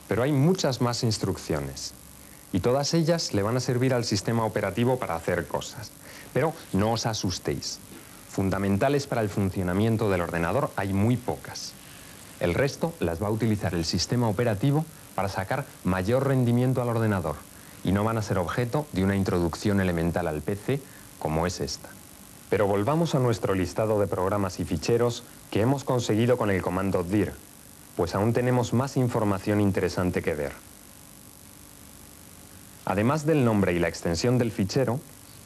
Pero hay muchas más instrucciones y todas ellas le van a servir al sistema operativo para hacer cosas. Pero no os asustéis. Fundamentales para el funcionamiento del ordenador hay muy pocas. El resto las va a utilizar el sistema operativo para sacar mayor rendimiento al ordenador y no van a ser objeto de una introducción elemental al PC como es esta. Pero volvamos a nuestro listado de programas y ficheros que hemos conseguido con el comando dir, pues aún tenemos más información interesante que ver. Además del nombre y la extensión del fichero,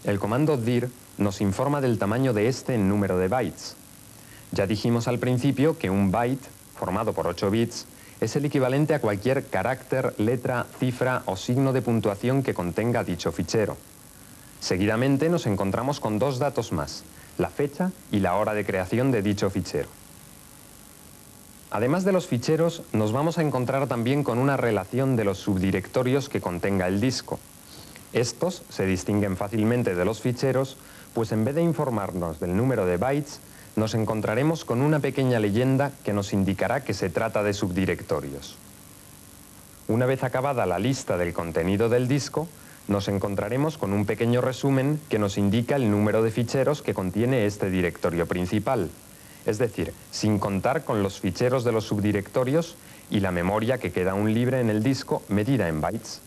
el comando dir nos informa del tamaño de este en número de bytes. Ya dijimos al principio que un byte, formado por 8 bits, es el equivalente a cualquier carácter, letra, cifra o signo de puntuación que contenga dicho fichero. Seguidamente nos encontramos con dos datos más, la fecha y la hora de creación de dicho fichero. Además de los ficheros, nos vamos a encontrar también con una relación de los subdirectorios que contenga el disco. Estos se distinguen fácilmente de los ficheros, pues en vez de informarnos del número de bytes, nos encontraremos con una pequeña leyenda que nos indicará que se trata de subdirectorios. Una vez acabada la lista del contenido del disco, nos encontraremos con un pequeño resumen que nos indica el número de ficheros que contiene este directorio principal, es decir, sin contar con los ficheros de los subdirectorios y la memoria que queda aún libre en el disco medida en bytes.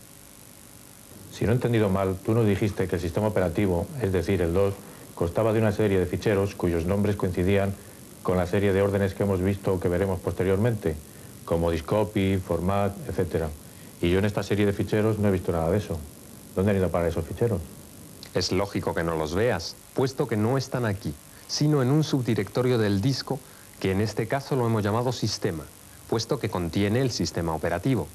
Si no he entendido mal, tú nos dijiste que el sistema operativo, es decir, el DOS, constaba de una serie de ficheros cuyos nombres coincidían con la serie de órdenes que hemos visto o que veremos posteriormente, como discopy, format, etc. Y yo en esta serie de ficheros no he visto nada de eso. ¿Dónde han ido para esos ficheros? Es lógico que no los veas, puesto que no están aquí, sino en un subdirectorio del disco que en este caso lo hemos llamado sistema, puesto que contiene el sistema operativo.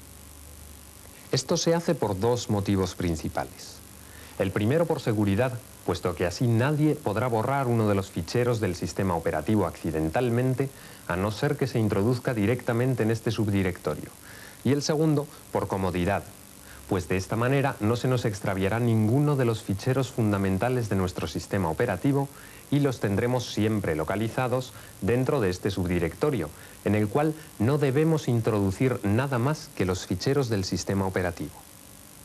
Esto se hace por dos motivos principales. El primero por seguridad, puesto que así nadie podrá borrar uno de los ficheros del sistema operativo accidentalmente, a no ser que se introduzca directamente en este subdirectorio. Y el segundo por comodidad, pues de esta manera no se nos extraviará ninguno de los ficheros fundamentales de nuestro sistema operativo y los tendremos siempre localizados dentro de este subdirectorio, en el cual no debemos introducir nada más que los ficheros del sistema operativo.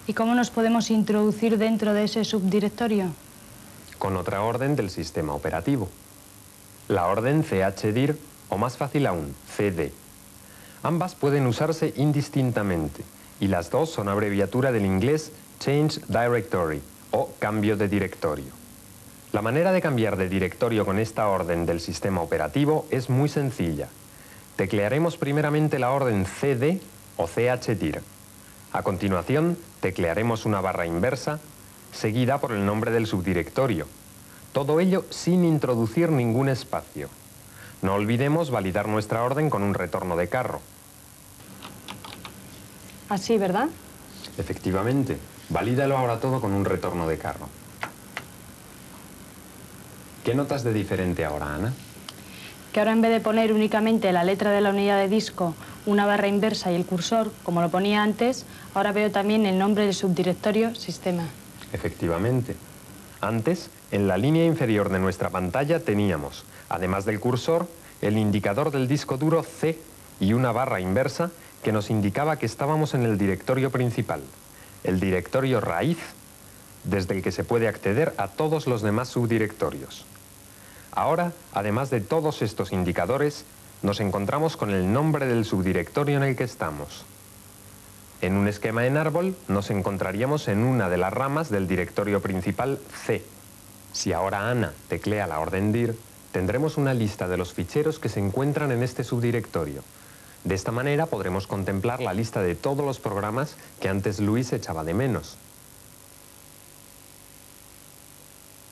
¿Y cómo nos podemos introducir dentro de ese subdirectorio? Con otra orden del sistema operativo. La orden chdir o más fácil aún, cd. Ambas pueden usarse indistintamente y las dos son abreviatura del inglés Change Directory o cambio de directorio. La manera de cambiar de directorio con esta orden del sistema operativo es muy sencilla. Teclearemos primeramente la orden cd o chdir. A continuación, teclearemos una barra inversa, seguida por el nombre del subdirectorio. Todo ello sin introducir ningún espacio. No olvidemos validar nuestra orden con un retorno de carro. Así, ¿verdad? Efectivamente. Valídalo ahora todo con un retorno de carro. ¿Qué notas de diferente ahora, Ana? Que ahora en vez de poner únicamente la letra de la unidad de disco, una barra inversa y el cursor, como lo ponía antes, ahora veo también el nombre del subdirectorio sistema. Efectivamente. Antes, en la línea inferior de nuestra pantalla teníamos, además del cursor, el indicador del disco duro C y una barra inversa que nos indicaba que estábamos en el directorio principal, el directorio raíz, desde el que se puede acceder a todos los demás subdirectorios. Ahora, además de todos estos indicadores, nos encontramos con el nombre del subdirectorio en el que estamos. En un esquema en árbol nos encontraríamos en una de las ramas del directorio principal C. Si ahora Ana teclea la orden dir, tendremos una lista de los ficheros que se encuentran en este subdirectorio. De esta manera podremos contemplar la lista de todos los programas que antes Luis echaba de menos.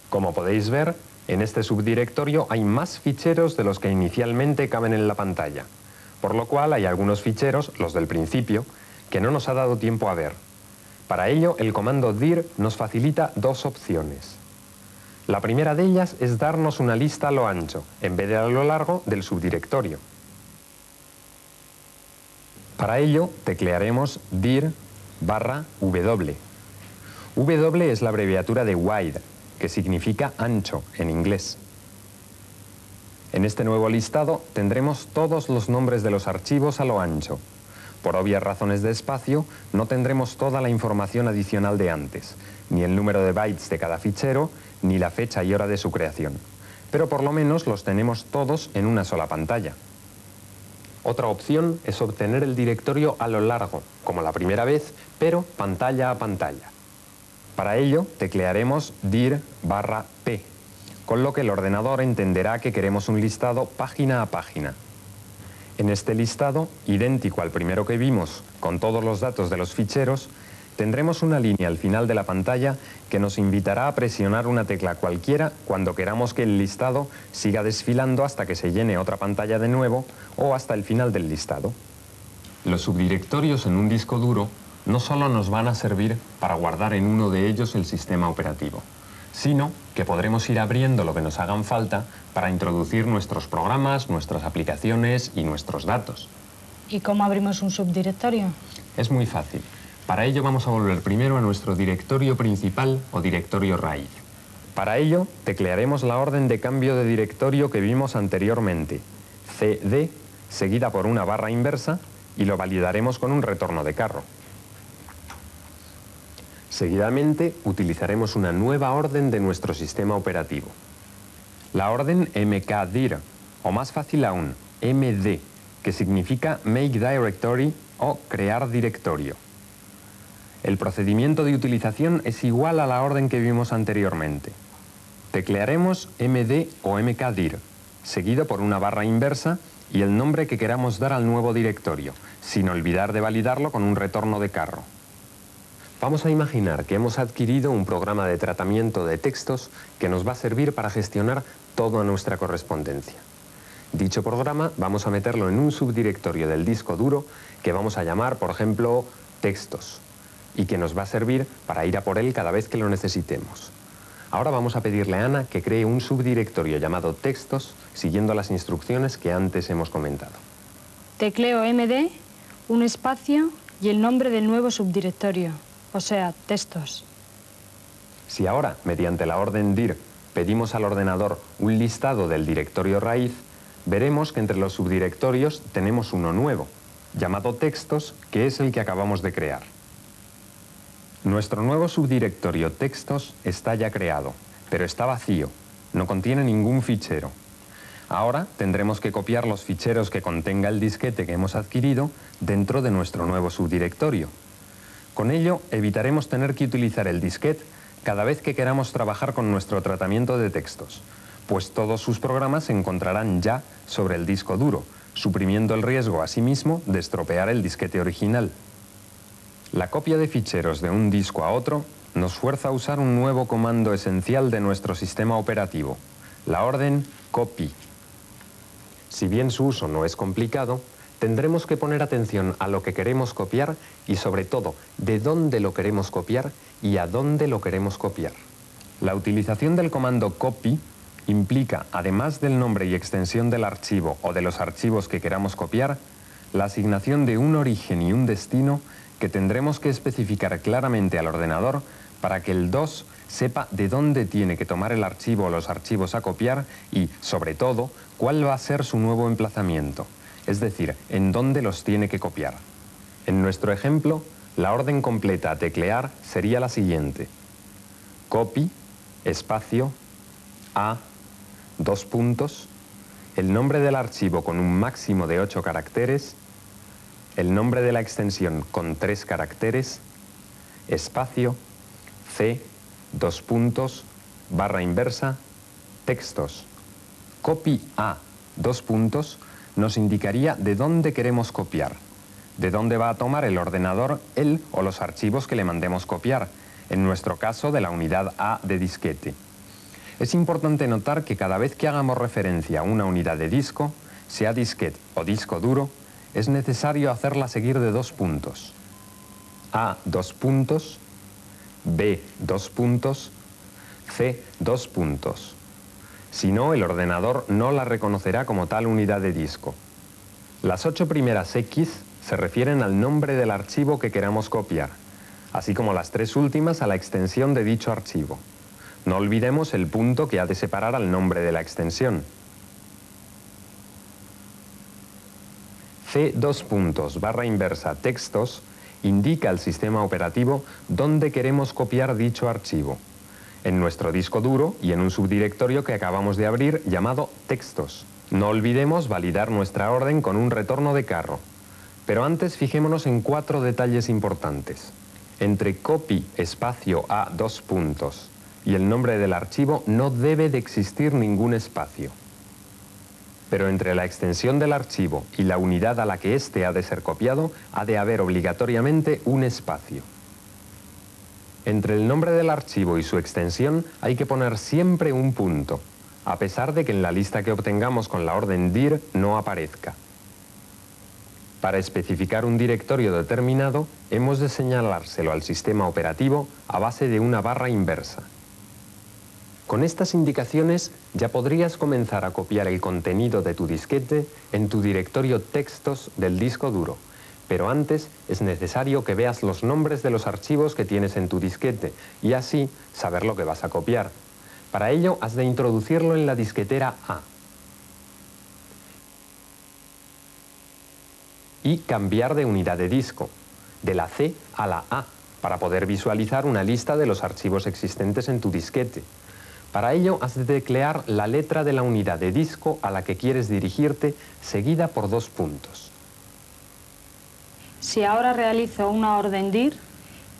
Como podéis ver, en este subdirectorio hay más ficheros de los que inicialmente caben en la pantalla, por lo cual hay algunos ficheros, los del principio, que no nos ha dado tiempo a ver. Para ello, el comando dir nos facilita dos opciones. La primera de ellas es darnos una lista a lo ancho, en vez de a lo largo del subdirectorio. Para ello, teclearemos dir /w. W es la abreviatura de wide, que significa ancho en inglés. En este nuevo listado tendremos todos los nombres de los archivos a lo ancho. Por obvias razones de espacio, no tendremos toda la información adicional de antes, ni el número de bytes de cada fichero, ni la fecha y hora de su creación. Pero por lo menos los tenemos todos en una sola pantalla. Otra opción es obtener el directorio a lo largo, como la primera vez, pero pantalla a pantalla. Para ello, teclearemos dir/p, con lo que el ordenador entenderá que queremos un listado página a página. En este listado, idéntico al primero que vimos, con todos los datos de los ficheros, tendremos una línea al final de la pantalla que nos invitará a presionar una tecla cualquiera cuando queramos que el listado siga desfilando hasta que se llene otra pantalla de nuevo o hasta el final del listado. Los subdirectorios en un disco duro no solo nos van a servir para guardar en uno de ellos el sistema operativo, sino que podremos ir abriendo lo que nos hagan falta para introducir nuestros programas, nuestras aplicaciones y nuestros datos. ¿Y cómo abrimos un subdirectorio? Es muy fácil. Para ello vamos a volver primero a nuestro directorio principal o directorio raíz. Para ello, teclearemos la orden de cambio de directorio que vimos anteriormente, cd, seguida por una barra inversa, y lo validaremos con un retorno de carro. Seguidamente, utilizaremos una nueva orden de nuestro sistema operativo. La orden mkdir, o más fácil aún, md, que significa Make Directory o Crear Directorio. El procedimiento de utilización es igual a la orden que vimos anteriormente. Teclearemos md o mkdir, seguido por una barra inversa y el nombre que queramos dar al nuevo directorio, sin olvidar de validarlo con un retorno de carro. Vamos a imaginar que hemos adquirido un programa de tratamiento de textos que nos va a servir para gestionar toda nuestra correspondencia. Dicho programa vamos a meterlo en un subdirectorio del disco duro que vamos a llamar, por ejemplo, textos, y que nos va a servir para ir a por él cada vez que lo necesitemos. Ahora vamos a pedirle a Ana que cree un subdirectorio llamado textos, siguiendo las instrucciones que antes hemos comentado. Tecleo md, un espacio y el nombre del nuevo subdirectorio, o sea, textos. Si ahora, mediante la orden dir, pedimos al ordenador un listado del directorio raíz, veremos que entre los subdirectorios tenemos uno nuevo, llamado textos, que es el que acabamos de crear. Nuestro nuevo subdirectorio textos está ya creado, pero está vacío, no contiene ningún fichero. Ahora tendremos que copiar los ficheros que contenga el disquete que hemos adquirido dentro de nuestro nuevo subdirectorio. Con ello evitaremos tener que utilizar el disquete cada vez que queramos trabajar con nuestro tratamiento de textos, pues todos sus programas se encontrarán ya sobre el disco duro, suprimiendo el riesgo asimismo de estropear el disquete original. La copia de ficheros de un disco a otro nos fuerza a usar un nuevo comando esencial de nuestro sistema operativo, la orden copy. Si bien su uso no es complicado, tendremos que poner atención a lo que queremos copiar y sobre todo de dónde lo queremos copiar y a dónde lo queremos copiar. La utilización del comando copy implica, además del nombre y extensión del archivo o de los archivos que queramos copiar, la asignación de un origen y un destino que tendremos que especificar claramente al ordenador para que el DOS sepa de dónde tiene que tomar el archivo o los archivos a copiar y, sobre todo, cuál va a ser su nuevo emplazamiento, es decir, en dónde los tiene que copiar. En nuestro ejemplo, la orden completa a teclear sería la siguiente: copy, espacio, a, dos puntos, el nombre del archivo con un máximo de 8 caracteres, el nombre de la extensión con 3 caracteres, espacio, c, dos puntos, barra inversa, textos. Copy a, dos puntos, nos indicaría de dónde queremos copiar, de dónde va a tomar el ordenador él o los archivos que le mandemos copiar, en nuestro caso de la unidad A de disquete. Es importante notar que cada vez que hagamos referencia a una unidad de disco, sea disquete o disco duro, es necesario hacerla seguir de 2 puntos. A, 2 puntos, B, 2 puntos, C, 2 puntos. Si no, el ordenador no la reconocerá como tal unidad de disco. Las 8 primeras X se refieren al nombre del archivo que queramos copiar, así como las 3 últimas a la extensión de dicho archivo. No olvidemos el punto que ha de separar al nombre de la extensión. C:\" textos indica al sistema operativo dónde queremos copiar dicho archivo, en nuestro disco duro y en un subdirectorio que acabamos de abrir llamado textos. No olvidemos validar nuestra orden con un retorno de carro. Pero antes fijémonos en 4 detalles importantes. Entre copy espacio A:" y el nombre del archivo no debe de existir ningún espacio. Pero entre la extensión del archivo y la unidad a la que éste ha de ser copiado, ha de haber obligatoriamente un espacio. Entre el nombre del archivo y su extensión hay que poner siempre un punto, a pesar de que en la lista que obtengamos con la orden dir no aparezca. Para especificar un directorio determinado, hemos de señalárselo al sistema operativo a base de una barra inversa. Con estas indicaciones ya podrías comenzar a copiar el contenido de tu disquete en tu directorio textos del disco duro. Pero antes es necesario que veas los nombres de los archivos que tienes en tu disquete y así saber lo que vas a copiar. Para ello has de introducirlo en la disquetera A y cambiar de unidad de disco, de la C a la A, para poder visualizar una lista de los archivos existentes en tu disquete. Para ello has de teclear la letra de la unidad de disco a la que quieres dirigirte, seguida por 2 puntos. Si ahora realizo una orden dir,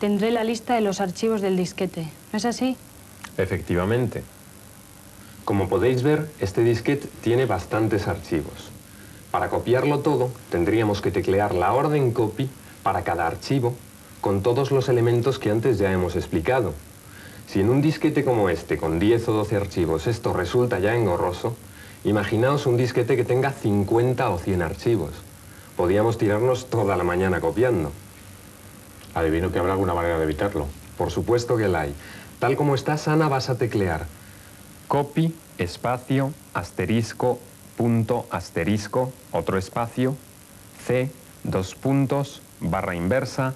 tendré la lista de los archivos del disquete. ¿No es así? Efectivamente. Como podéis ver, este disquete tiene bastantes archivos. Para copiarlo todo, tendríamos que teclear la orden copy para cada archivo, con todos los elementos que antes ya hemos explicado. Si en un disquete como este, con 10 o 12 archivos, esto resulta ya engorroso, imaginaos un disquete que tenga 50 o 100 archivos. Podríamos tirarnos toda la mañana copiando. Adivino que habrá alguna manera de evitarlo. Por supuesto que la hay. Tal como está, Ana, vas a teclear copy, espacio, asterisco, punto, asterisco, otro espacio, C, 2 puntos, barra inversa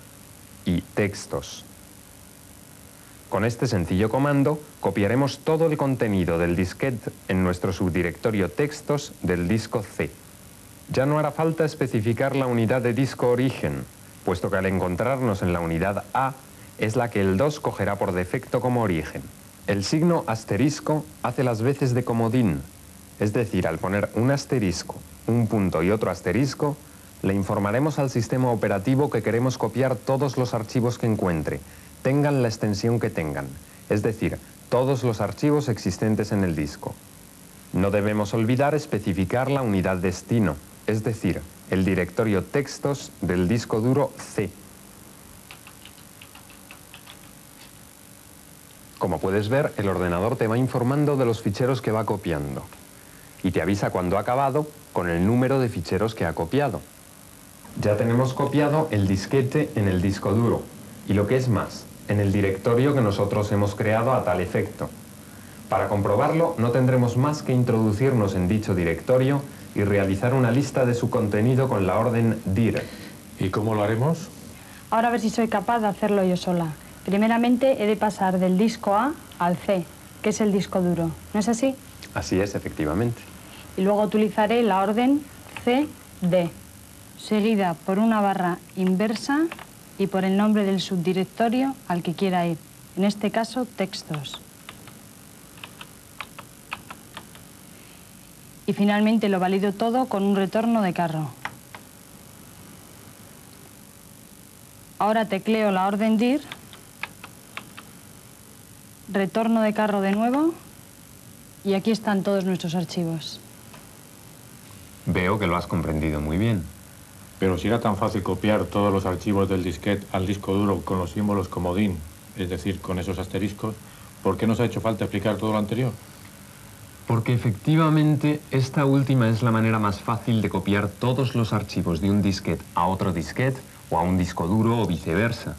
y textos. Con este sencillo comando copiaremos todo el contenido del disquete en nuestro subdirectorio textos del disco C. Ya no hará falta especificar la unidad de disco origen, puesto que al encontrarnos en la unidad A es la que el 2 cogerá por defecto como origen. El signo asterisco hace las veces de comodín, es decir, al poner un asterisco, un punto y otro asterisco, le informaremos al sistema operativo que queremos copiar todos los archivos que encuentre, tengan la extensión que tengan, es decir, todos los archivos existentes en el disco. No debemos olvidar especificar la unidad destino, es decir, el directorio textos del disco duro C. Como puedes ver, el ordenador te va informando de los ficheros que va copiando y te avisa cuando ha acabado con el número de ficheros que ha copiado. Ya tenemos copiado el disquete en el disco duro y lo que es más, en el directorio que nosotros hemos creado a tal efecto. Para comprobarlo, no tendremos más que introducirnos en dicho directorio y realizar una lista de su contenido con la orden dir. ¿Y cómo lo haremos? Ahora a ver si soy capaz de hacerlo yo sola. Primeramente he de pasar del disco A al C, que es el disco duro. ¿No es así? Así es, efectivamente. Y luego utilizaré la orden CD, seguida por una barra inversa y por el nombre del subdirectorio al que quiera ir. En este caso, textos. Y finalmente lo valido todo con un retorno de carro. Ahora tecleo la orden dir, retorno de carro de nuevo y aquí están todos nuestros archivos. Veo que lo has comprendido muy bien. Pero si era tan fácil copiar todos los archivos del disquete al disco duro con los símbolos comodín, es decir, con esos asteriscos, ¿por qué nos ha hecho falta explicar todo lo anterior? Porque efectivamente esta última es la manera más fácil de copiar todos los archivos de un disquete a otro disquete o a un disco duro o viceversa.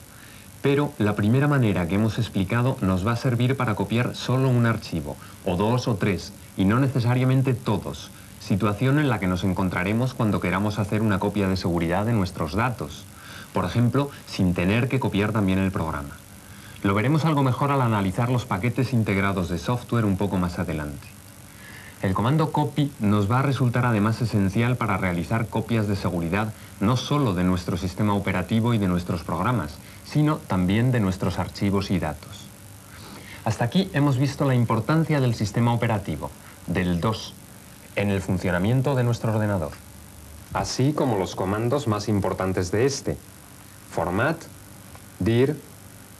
Pero la primera manera que hemos explicado nos va a servir para copiar solo un archivo, o 2 o 3, y no necesariamente todos, situación en la que nos encontraremos cuando queramos hacer una copia de seguridad de nuestros datos, por ejemplo, sin tener que copiar también el programa. Lo veremos algo mejor al analizar los paquetes integrados de software un poco más adelante. El comando copy nos va a resultar además esencial para realizar copias de seguridad no solo de nuestro sistema operativo y de nuestros programas, sino también de nuestros archivos y datos. Hasta aquí hemos visto la importancia del sistema operativo, del DOS, en el funcionamiento de nuestro ordenador. Así como los comandos más importantes de este: format, dir,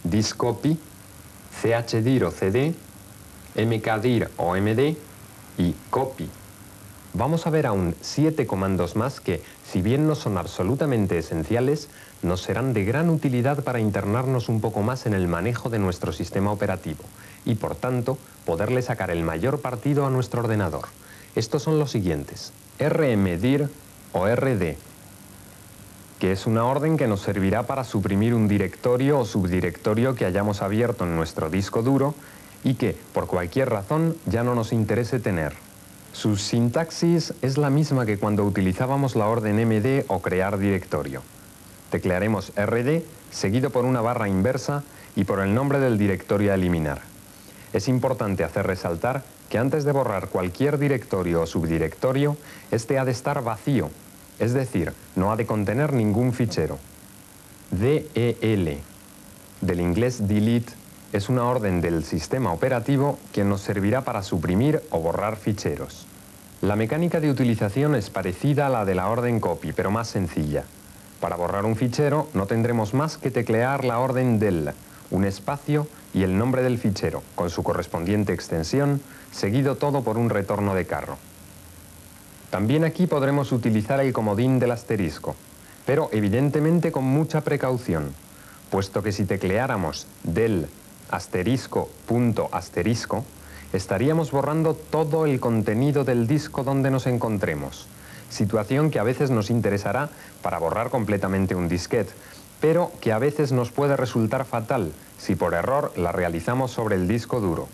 discopy, chdir o cd, mkdir o md y copy. Vamos a ver aún 7 comandos más que, si bien no son absolutamente esenciales, nos serán de gran utilidad para internarnos un poco más en el manejo de nuestro sistema operativo y, por tanto, poderle sacar el mayor partido a nuestro ordenador. Estos son los siguientes: rmdir o rd, que es una orden que nos servirá para suprimir un directorio o subdirectorio que hayamos abierto en nuestro disco duro y que, por cualquier razón, ya no nos interese tener. Su sintaxis es la misma que cuando utilizábamos la orden md o crear directorio. Teclearemos rd, seguido por una barra inversa y por el nombre del directorio a eliminar. Es importante hacer resaltar que antes de borrar cualquier directorio o subdirectorio, este ha de estar vacío, es decir, no ha de contener ningún fichero. del, del inglés delete, es una orden del sistema operativo que nos servirá para suprimir o borrar ficheros. La mecánica de utilización es parecida a la de la orden copy, pero más sencilla. Para borrar un fichero no tendremos más que teclear la orden del, un espacio y el nombre del fichero, con su correspondiente extensión, seguido todo por un retorno de carro. También aquí podremos utilizar el comodín del asterisco, pero evidentemente con mucha precaución, puesto que si tecleáramos del asterisco punto asterisco, estaríamos borrando todo el contenido del disco donde nos encontremos, situación que a veces nos interesará para borrar completamente un disquete, pero que a veces nos puede resultar fatal si por error la realizamos sobre el disco duro.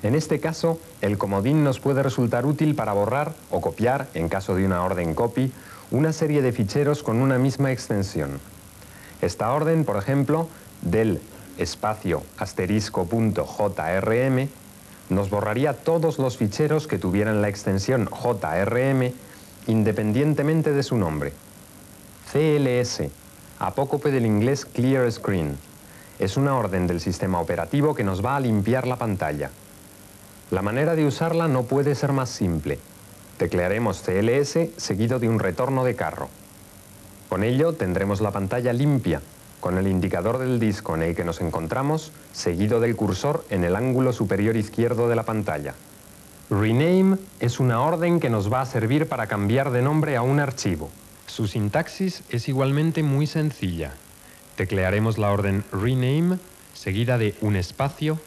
En este caso, el comodín nos puede resultar útil para borrar o copiar, en caso de una orden copy, una serie de ficheros con una misma extensión. Esta orden, por ejemplo, del espacio asterisco.jrm, nos borraría todos los ficheros que tuvieran la extensión JRM independientemente de su nombre. CLS, apócope del inglés Clear Screen, es una orden del sistema operativo que nos va a limpiar la pantalla. La manera de usarla no puede ser más simple. Teclearemos CLS seguido de un retorno de carro. Con ello tendremos la pantalla limpia, con el indicador del disco en el que nos encontramos, seguido del cursor en el ángulo superior izquierdo de la pantalla. Rename es una orden que nos va a servir para cambiar de nombre a un archivo. Su sintaxis es igualmente muy sencilla. Teclearemos la orden rename, seguida de un espacio,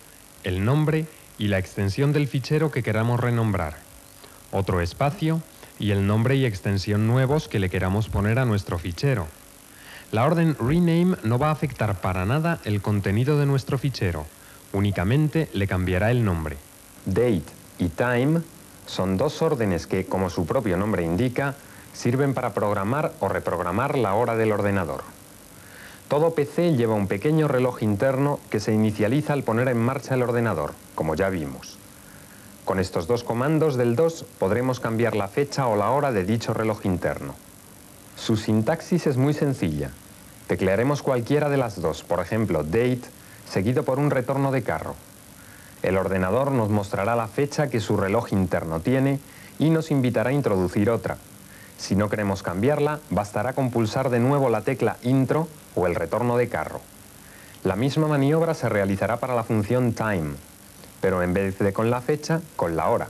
el nombre y la extensión del fichero que queramos renombrar. Otro espacio y el nombre y extensión nuevos que le queramos poner a nuestro fichero. La orden rename no va a afectar para nada el contenido de nuestro fichero, únicamente le cambiará el nombre. Date y time son dos órdenes que, como su propio nombre indica, sirven para programar o reprogramar la hora del ordenador. Todo PC lleva un pequeño reloj interno que se inicializa al poner en marcha el ordenador, como ya vimos. Con estos dos comandos del DOS podremos cambiar la fecha o la hora de dicho reloj interno. Su sintaxis es muy sencilla. Teclearemos cualquiera de las dos, por ejemplo, date, seguido por un retorno de carro. El ordenador nos mostrará la fecha que su reloj interno tiene y nos invitará a introducir otra. Si no queremos cambiarla, bastará con pulsar de nuevo la tecla intro o el retorno de carro. La misma maniobra se realizará para la función time, pero en vez de con la fecha, con la hora.